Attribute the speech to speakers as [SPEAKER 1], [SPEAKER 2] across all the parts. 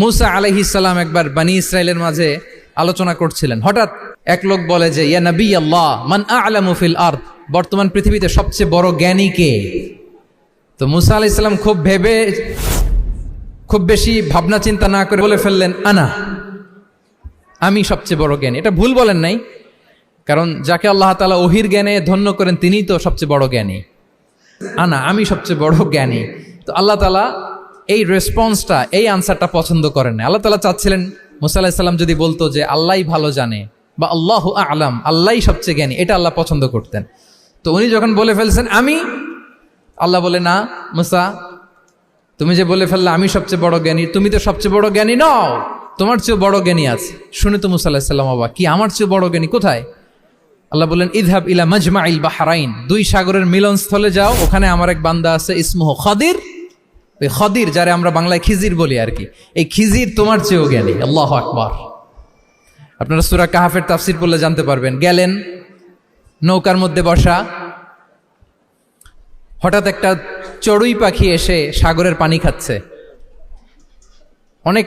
[SPEAKER 1] মুসা আলাইহিস সালাম একবার বনি ইসরাইলের মাঝে আলোচনা করছিলেন। হঠাৎ এক লোক বলে যে, ইয়া নবী আল্লাহ, মান আ'লামু ফিল আরদ, বর্তমান পৃথিবীতে সবচেয়ে বড় জ্ঞানী কে? তো মুসা আলাইহিস সালাম খুব বেশি ভাবনা চিন্তা না করে বলে ফেললেন, আনা, আমি সবচেয়ে বড় জ্ঞানী। এটা ভুল বলেন নাই, কারণ যাকে আল্লাহ তাআলা ওহির জ্ঞানে ধন্য করেন তিনিই তো সবচেয়ে বড় জ্ঞানী। আনা, আমি সবচেয়ে বড় জ্ঞানী। তো আল্লাহ তাআলা এই রেসপন্সটা, এই আনসারটা পছন্দ করেন না। আল্লাহ তাআলা চাচ্ছিলেন মুসা আলাইহিস সালাম যদি বলতো যে আল্লাহই ভালো জানে, বা আল্লাহু আ'লাম, আল্লাহই সবচেয়ে জ্ঞানী, এটা আল্লাহ পছন্দ করতেন। তো উনি যখন বলে ফেলছেন আমি, আল্লাহ বলে, না মুসা, তুমি যে বলে ফেললে আমি সবচেয়ে বড় জ্ঞানী, তুমি তো সবচেয়ে বড় জ্ঞানী নও, তোমার চেয়েও বড় জ্ঞানী আছে। শুনে তো মুসা আলাইহিস সালাম অবাক, কি আমার চেয়েও বড় জ্ঞানী কোথায়? আল্লাহ বললেন, ইযহাব ইলা মাজমাইল বাহরাইন, দুই সাগরের মিলনস্থলে যাও, ওখানে আমার এক বান্দা আছে, ইসমুহু খাদির। ওই খাদির, যারে আমরা বাংলায় খিজির বলি আর কি, এই খিজির তোমার চেয়েও জ্ঞানী। আল্লাহু আকবার। আপনারা সূরা কাহাফের তাফসীর পড়লে জানতে পারবেন। গেলেন, নৌকার মধ্যে বসা, হঠাৎ একটা চড়ুই পাখি এসে সাগরের পানি খাচ্ছে। অনেক,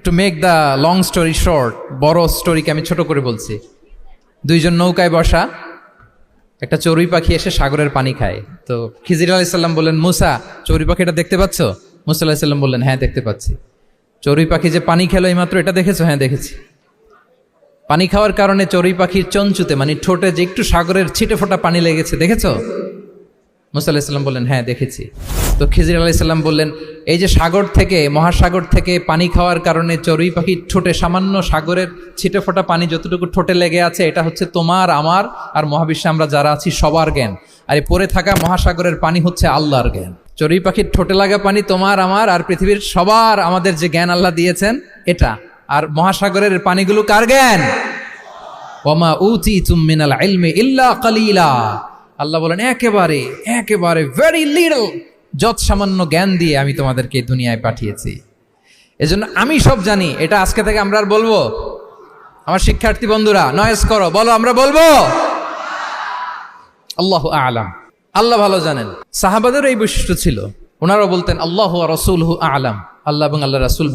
[SPEAKER 1] to make the long story short, বড় স্টোরিকে আমি ছোট করে বলছি। দুইজন নৌকায় বসা, একটা চড়ুই পাখি এসে সাগরের পানি খায়। তো খিজির আলাইহিস সালাম বললেন, মুসা, চড়ুই পাখিটা দেখতে পাচ্ছ? মুসা আলাইহিস সালাম বললেন, হ্যাঁ দেখতে পাচ্ছি। চড়ুই পাখি যে পানি খেলো এইমাত্র, এটা দেখেছো? হ্যাঁ দেখেছি। পানি খাওয়ার কারণে চড়ুই পাখির চঞ্চুতে, মানে ঠোঁটে যে একটু সাগরের ছিটে ফোটা পানি লেগেছে, দেখেছো? মুসা আলাইহিস সালাম বললেন, হ্যাঁ দেখেছি। তো খিজির আলাইহিস সালাম বললেন, এই যে সাগর থেকে, মহাসাগর থেকে পানি খাওয়ার কারণে চড়ুই পাখির ঠোঁটে সামান্য সাগরের ছিটে ফোটা পানি যতটুকু ঠোঁটে লেগে আছে, এটা হচ্ছে তোমার, আমার আর মহাবিশ্বে আমরা যারা আছি সবার জ্ঞান। আর এই পড়ে থাকা মহাসাগরের পানি হচ্ছে আল্লাহর জ্ঞান। চড়ুই পাখির ঠোঁটে লাগা পানি তোমার, আমার আর পৃথিবীর সবার, আমাদের যে জ্ঞান আল্লাহ দিয়েছেন এটা। আর মহাসাগরের পানিগুলো কার জ্ঞান? ওয়ামা উতিতুম মিনাল ইলমি ইল্লা কালিলা। আল্লাহ বলেন, একেবারে একেবারে ভেরি লিটল, যত সামান্য জ্ঞান দিয়ে আমি তোমাদেরকে দুনিয়ায় পাঠিয়েছি। এজন্য আমি সব জানি, এটা আজকে থেকে আমরা আর বলবো? আমার শিক্ষার্থী বন্ধুরা নয়েজ করো, বলো আমরা বলবো আল্লাহু আ'লাম, আল্লাহ ভালো জানেন। সাহাবাদের এই বৈশিষ্ট্য ছিল, ওনারাও বলতেন আল্লাহু ওয়া রাসূলুহু আ'লাম, আল্লাহ এবং আল্লাহ রাসূল ভালো